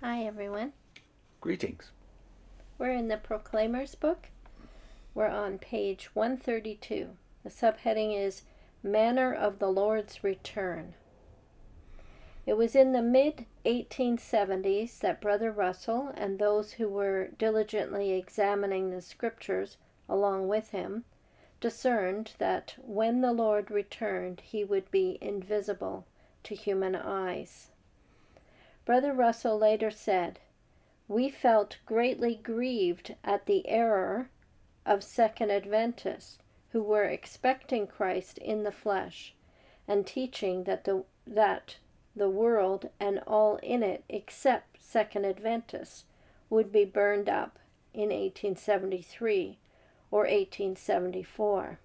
Hi everyone. Greetings. We're in the Proclaimer's book. We're on page 132. The subheading is Manner of the Lord's Return. It was in the mid-1870s that Brother Russell and those who were diligently examining the scriptures along with him discerned that when the Lord returned, he would be invisible to human eyes. Brother Russell later said, "We felt greatly grieved at the error of Second Adventists who were expecting Christ in the flesh and teaching that the world and all in it except Second Adventists would be burned up in 1873 or 1874.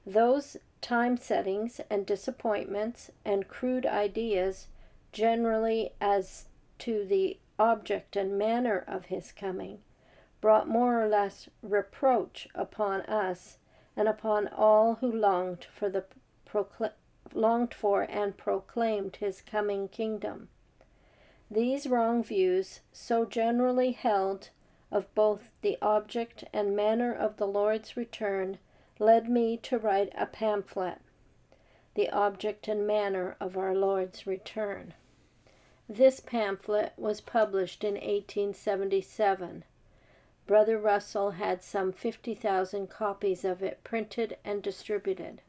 Those time settings and disappointments and crude ideas generally as to the object and manner of his coming brought more or less reproach upon us and upon all who longed for and proclaimed his coming kingdom. These wrong views, so generally held of both the object and manner of the Lord's return, led me to write a pamphlet, The Object and Manner of Our Lord's Return. This pamphlet was published in 1877. Brother Russell had some 50,000 copies of it printed and distributed.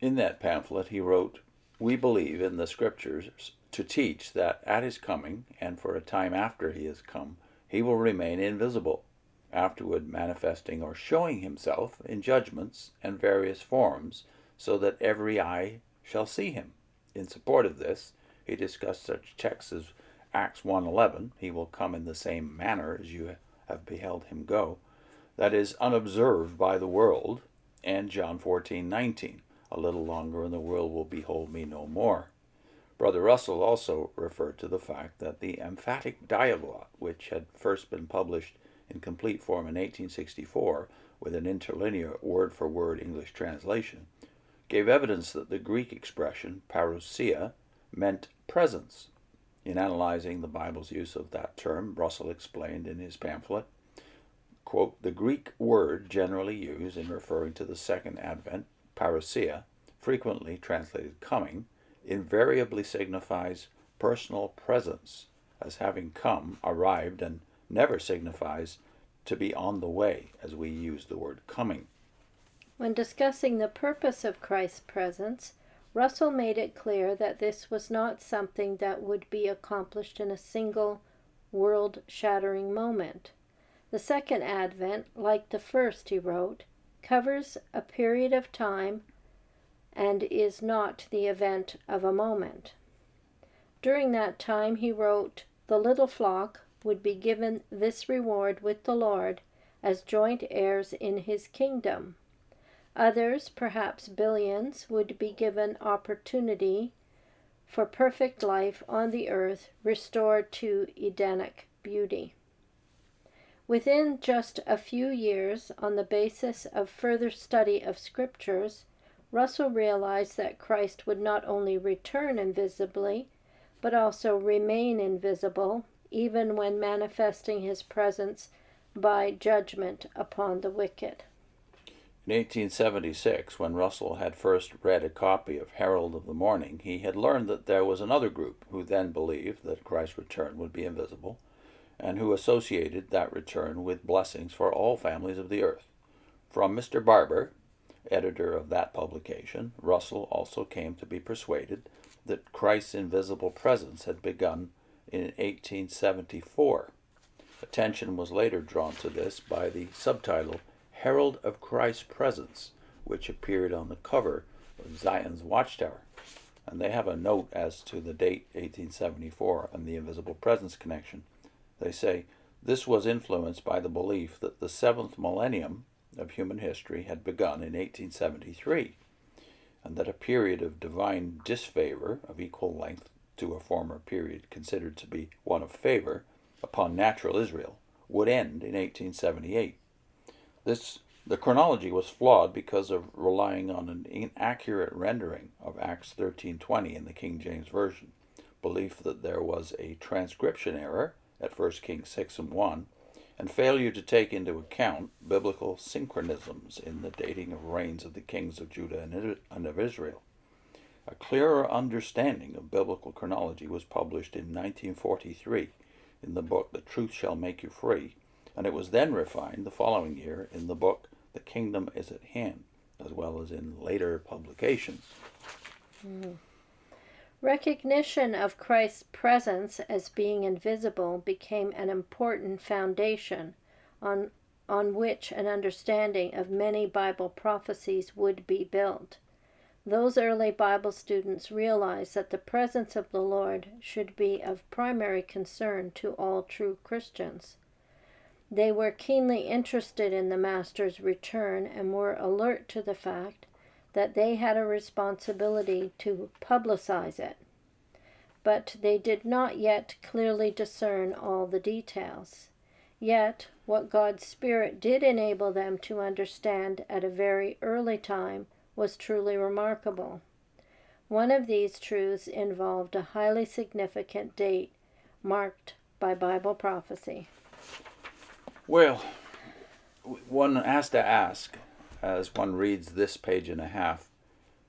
In that pamphlet he wrote, "We believe in the Scriptures to teach that at his coming, and for a time after he has come, he will remain invisible, afterward manifesting or showing himself in judgments and various forms, so that every eye shall see him." In support of this, he discussed such texts as Acts 1:11, "He will come in the same manner as you have beheld him go," that is, unobserved by the world, and John 14:19, "A little longer and the world will behold me no more." Brother Russell also referred to the fact that the emphatic dialogue, which had first been published in complete form in 1864 with an interlinear word-for-word English translation, gave evidence that the Greek expression parousia meant presence. In analyzing the Bible's use of that term, Russell explained in his pamphlet, quote, "The Greek word generally used in referring to the second advent, parousia, frequently translated coming, invariably signifies personal presence, as having come, arrived, and never signifies to be on the way, as we use the word coming." When discussing the purpose of Christ's presence, Russell made it clear that this was not something that would be accomplished in a single world-shattering moment. The second advent, like the first, he wrote, covers a period of time and is not the event of a moment. During that time, he wrote, the little flock would be given this reward with the Lord as joint heirs in his kingdom. Others, perhaps billions, would be given opportunity for perfect life on the earth, restored to Edenic beauty. Within just a few years, on the basis of further study of scriptures, Russell realized that Christ would not only return invisibly, but also remain invisible, even when manifesting his presence by judgment upon the wicked. In 1876, when Russell had first read a copy of Herald of the Morning, he had learned that there was another group who then believed that Christ's return would be invisible, and who associated that return with blessings for all families of the earth. From Mr. Barber, editor of that publication, Russell also came to be persuaded that Christ's invisible presence had begun in 1874. Attention was later drawn to this by the subtitle Herald of Christ's Presence, which appeared on the cover of Zion's Watchtower. And they have a note as to the date 1874 and the invisible presence connection. They say, this was influenced by the belief that the seventh millennium of human history had begun in 1873, and that a period of divine disfavor of equal length to a former period considered to be one of favor upon natural Israel would end in 1878. The chronology was flawed because of relying on an inaccurate rendering of Acts 13:20 in the King James Version. belief that there was a transcription error at 1 Kings 6:1, and failure to take into account biblical synchronisms in the dating of reigns of the kings of Judah and of Israel. A clearer understanding of biblical chronology was published in 1943 in the book The Truth Shall Make You Free, and it was then refined the following year in the book The Kingdom is at Hand, as well as in later publications. Recognition of Christ's presence as being invisible became an important foundation on which an understanding of many Bible prophecies would be built. Those early Bible students realized that the presence of the Lord should be of primary concern to all true Christians. They were keenly interested in the Master's return and were alert to the fact that they had a responsibility to publicize it. But they did not yet clearly discern all the details. Yet, what God's Spirit did enable them to understand at a very early time was truly remarkable. One of these truths involved a highly significant date marked by Bible prophecy. Well, one has to ask, as one reads this page and a half,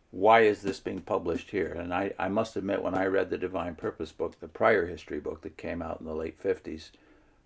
why is this being published here? And I must admit, when I read the Divine Purpose book, the prior history book that came out in the late 50s,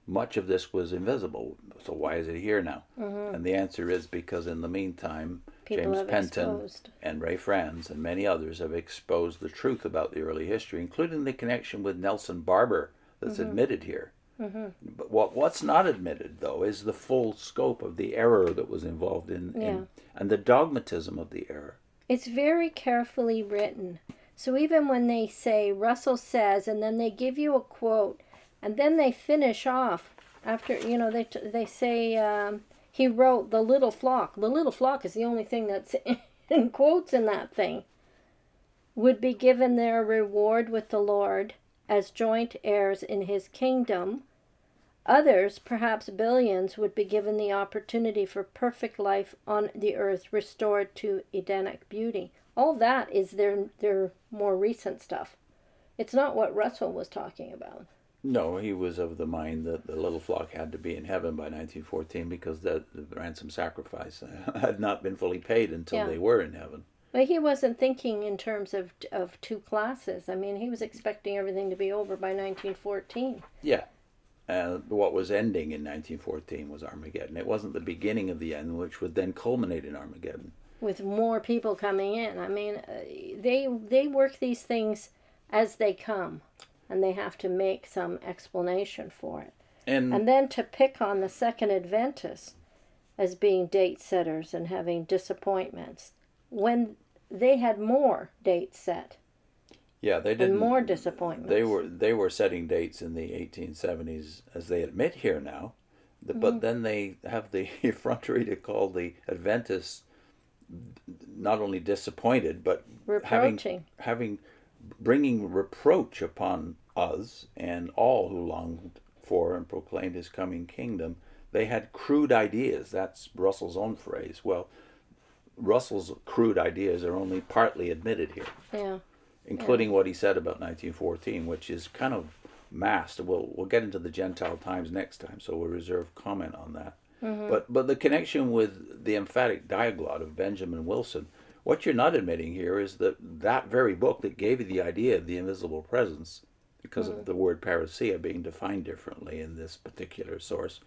much of this was invisible. So why is it here now? And the answer is because in the meantime, People James Penton and Ray Franz and many others have exposed the truth about the early history, including the connection with Nelson Barber that's admitted here. But what's not admitted, though, is the full scope of the error that was involved in and the dogmatism of the error. It's very carefully written. So even when they say, Russell says, and then they give you a quote, and then they finish off after, they say, he wrote the little flock. The little flock is the only thing that's in quotes in that thing. Would be given their reward with the Lord as joint heirs in his kingdom. Others, perhaps billions, would be given the opportunity for perfect life on the earth restored to Edenic beauty. All that is their more recent stuff. It's not what Russell was talking about. No, he was of the mind that the little flock had to be in heaven by 1914 because the ransom sacrifice had not been fully paid until they were in heaven. But he wasn't thinking in terms of two classes. I mean, he was expecting everything to be over by 1914. Yeah. What was ending in 1914 was Armageddon. It wasn't the beginning of the end, which would then culminate in Armageddon. With more people coming in. I mean, they work these things as they come, and they have to make some explanation for it. And then to pick on the Second Adventists as being date setters and having disappointments, when they had more dates set. Yeah, they didn't. And more disappointments. They were setting dates in the 1870s, as they admit here now, but then they have the effrontery to call the Adventists not only disappointed, but bringing reproach upon us and all who longed for and proclaimed his coming kingdom. They had crude ideas. That's Russell's own phrase. Well, Russell's crude ideas are only partly admitted here. Yeah. Including what he said about 1914, which is kind of masked. We'll get into the Gentile times next time, so we'll reserve comment on that. But the connection with the emphatic diaglott of Benjamin Wilson, what you're not admitting here is that very book that gave you the idea of the invisible presence, because of the word parousia being defined differently in this particular source,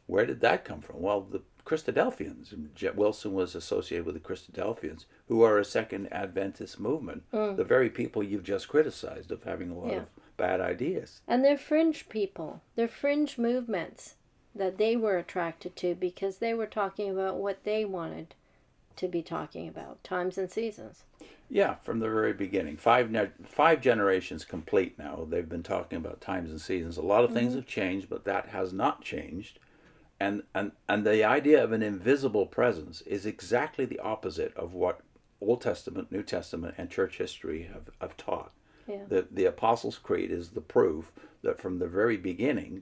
where did that come from? Well, the Christadelphians. Wilson was associated with the Christadelphians, who are a Second Adventist movement. The very people you've just criticized of having a lot of bad ideas. And they're fringe people. They're fringe movements that they were attracted to because they were talking about what they wanted to be talking about, times and seasons. Yeah, from the very beginning. Five generations complete now. They've been talking about times and seasons. A lot of things have changed, but that has not changed. And the idea of an invisible presence is exactly the opposite of what Old Testament, New Testament, and church history have taught. Yeah. The Apostles' Creed is the proof that from the very beginning,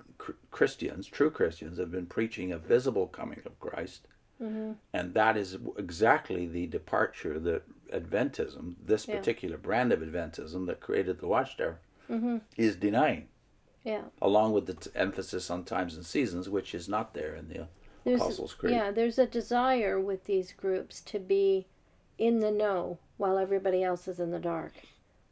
Christians, true Christians, have been preaching a visible coming of Christ. And that is exactly the departure that Adventism, this particular brand of Adventism that created the Watchtower, is denying. Yeah. Along with the emphasis on times and seasons, which is not there in the Apostles' Creed. Yeah, there's a desire with these groups to be in the know while everybody else is in the dark.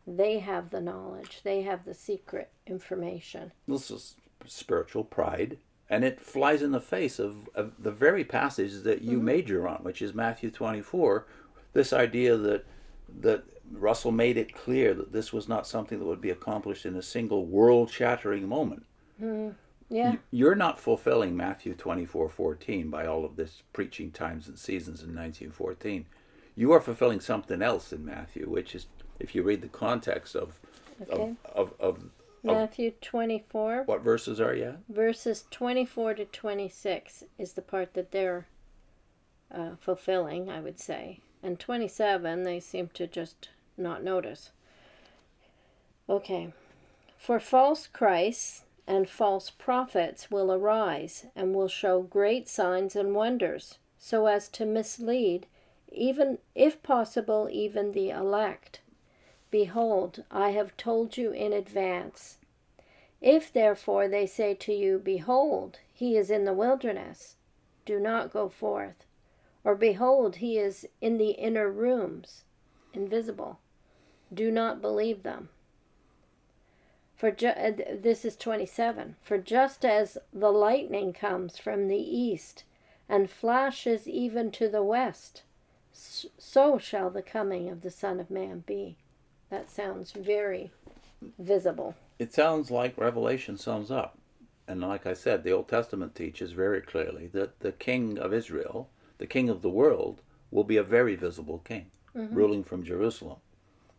They have the knowledge. They have the secret information. This is spiritual pride, and it flies in the face of the very passage that you major on, which is Matthew 24. This idea that Russell made it clear that this was not something that would be accomplished in a single world-shattering moment. Yeah. You're not fulfilling Matthew 24:14 by all of this preaching times and seasons in 1914. You are fulfilling something else in Matthew, which is, if you read the context of Matthew 24. What verses are you at? Verses 24 to 26 is the part that they're fulfilling, I would say. And 27, they seem to just not notice. Okay. For false Christs and false prophets will arise and will show great signs and wonders, so as to mislead, even if possible, even the elect. Behold, I have told you in advance. If therefore they say to you, Behold, he is in the wilderness, do not go forth. Or behold, he is in the inner rooms, invisible. Do not believe them. For this is 27. For just as the lightning comes from the east and flashes even to the west, so shall the coming of the Son of Man be. That sounds very visible. It sounds like Revelation sums up. And like I said, the Old Testament teaches very clearly that the King of Israel, the King of the world, will be a very visible king, ruling from Jerusalem.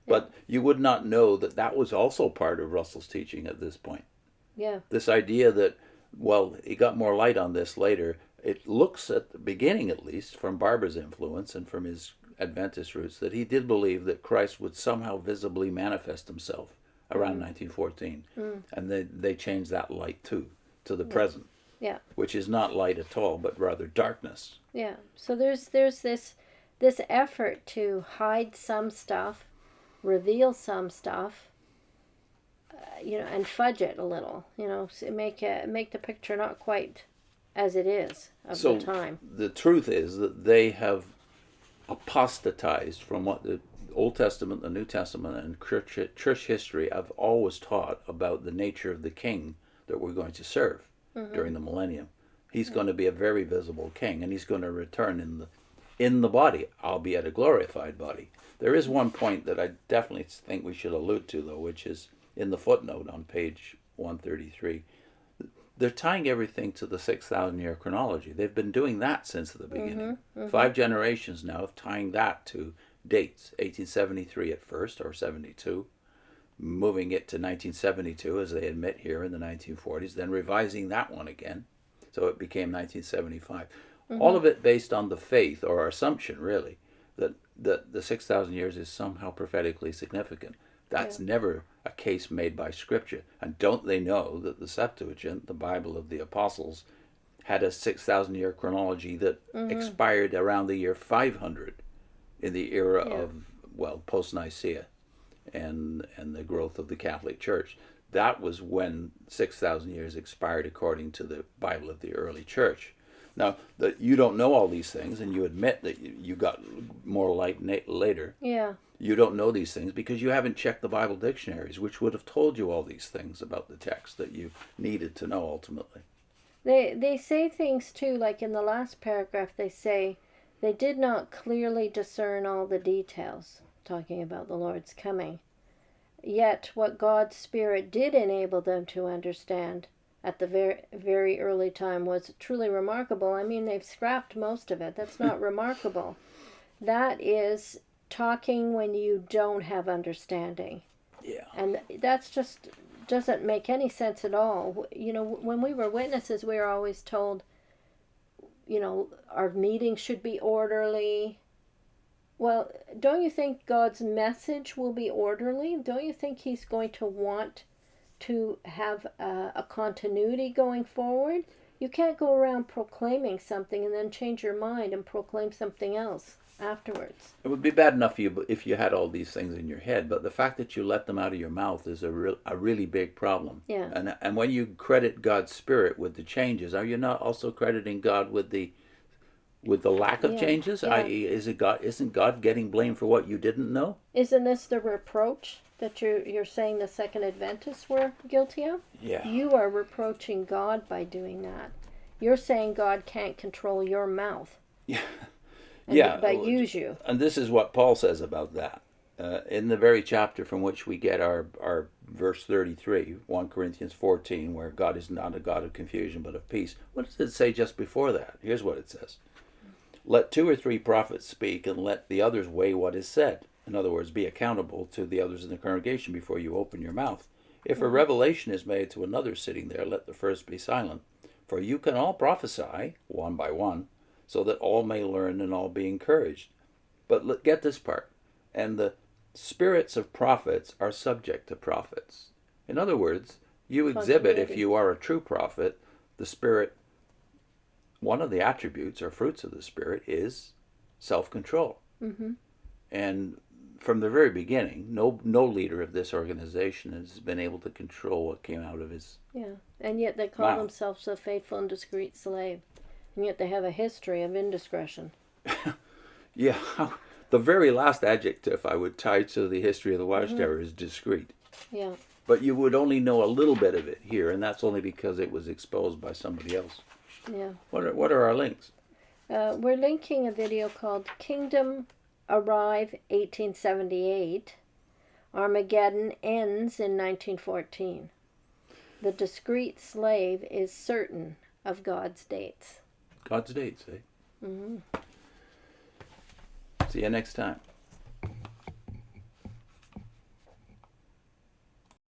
But you would not know that that was also part of Russell's teaching at this point. Yeah. This idea that, well, he got more light on this later. It looks, at the beginning at least, from Barber's influence and from his Adventist roots, that he did believe that Christ would somehow visibly manifest himself around 1914. And they changed that light too, to the present. Yeah. Which is not light at all, but rather darkness. Yeah. So there's this effort to hide some stuff, reveal some stuff, and fudge it a little, so make the picture not quite as it is of the time. The truth is that they have apostatized from what the Old Testament, the New Testament, and church history have always taught about the nature of the king that we're going to serve during the millennium. He's going to be a very visible king, and he's going to return in the body, albeit a glorified body. There is one point that I definitely think we should allude to, though, which is in the footnote on page 133. They're tying everything to the 6,000-year chronology. They've been doing that since the beginning. 5 generations now of tying that to dates. 1873 at first, or 72. Moving it to 1972, as they admit here in the 1940s. Then revising that one again. So it became 1975. All of it based on the faith, or assumption, really, that the 6,000 years is somehow prophetically significant. That's never a case made by Scripture. And don't they know that the Septuagint, the Bible of the Apostles, had a 6,000-year chronology that expired around the year 500 in the era of, post-Nicaea and the growth of the Catholic Church. That was when 6,000 years expired according to the Bible of the early church. Now, that you don't know all these things, and you admit that you got more light later. Yeah. You don't know these things because you haven't checked the Bible dictionaries, which would have told you all these things about the text that you needed to know ultimately. They say things too, like in the last paragraph they say, they did not clearly discern all the details, talking about the Lord's coming. Yet what God's Spirit did enable them to understand at the very, very early time was truly remarkable. I mean, they've scrapped most of it. That's not remarkable. That is talking when you don't have understanding. Yeah. And that's just doesn't make any sense at all. When we were witnesses, we were always told, our meetings should be orderly. Well, don't you think God's message will be orderly? Don't you think he's going to want to have a continuity going forward? You can't go around proclaiming something and then change your mind and proclaim something else. afterwards. It would be bad enough if you had all these things in your head, but the fact that you let them out of your mouth is a really big problem. Yeah. And when you credit God's Spirit with the changes, are you not also crediting God with the lack of changes? Yeah. I.e., isn't God getting blamed for what you didn't know? Isn't this the reproach that you're saying the Second Adventists were guilty of? Yeah. You are reproaching God by doing that. You're saying God can't control your mouth. Yeah. But use you. And this is what Paul says about that. In the very chapter from which we get our verse 33, 1 Corinthians 14, where God is not a God of confusion but of peace. What does it say just before that? Here's what it says. Let 2 or 3 prophets speak, and let the others weigh what is said. In other words, be accountable to the others in the congregation before you open your mouth. If a revelation is made to another sitting there, let the first be silent. For you can all prophesy, one by one, so that all may learn and all be encouraged. But get this part. And the spirits of prophets are subject to prophets. In other words, you exhibit, if you are a true prophet, the Spirit. One of the attributes or fruits of the Spirit is self-control. Mm-hmm. And from the very beginning, no leader of this organization has been able to control what came out of his and yet they call mouth. themselves a faithful and discreet slave. And yet they have a history of indiscretion. Yeah. The very last adjective I would tie to the history of the Watchtower is discreet. Yeah. But you would only know a little bit of it here, and that's only because it was exposed by somebody else. Yeah. What are our links? We're linking a video called Kingdom Arrive 1878. Armageddon Ends in 1914. The discreet slave is certain of God's dates. God's dates, eh? Mm-hmm. See you next time.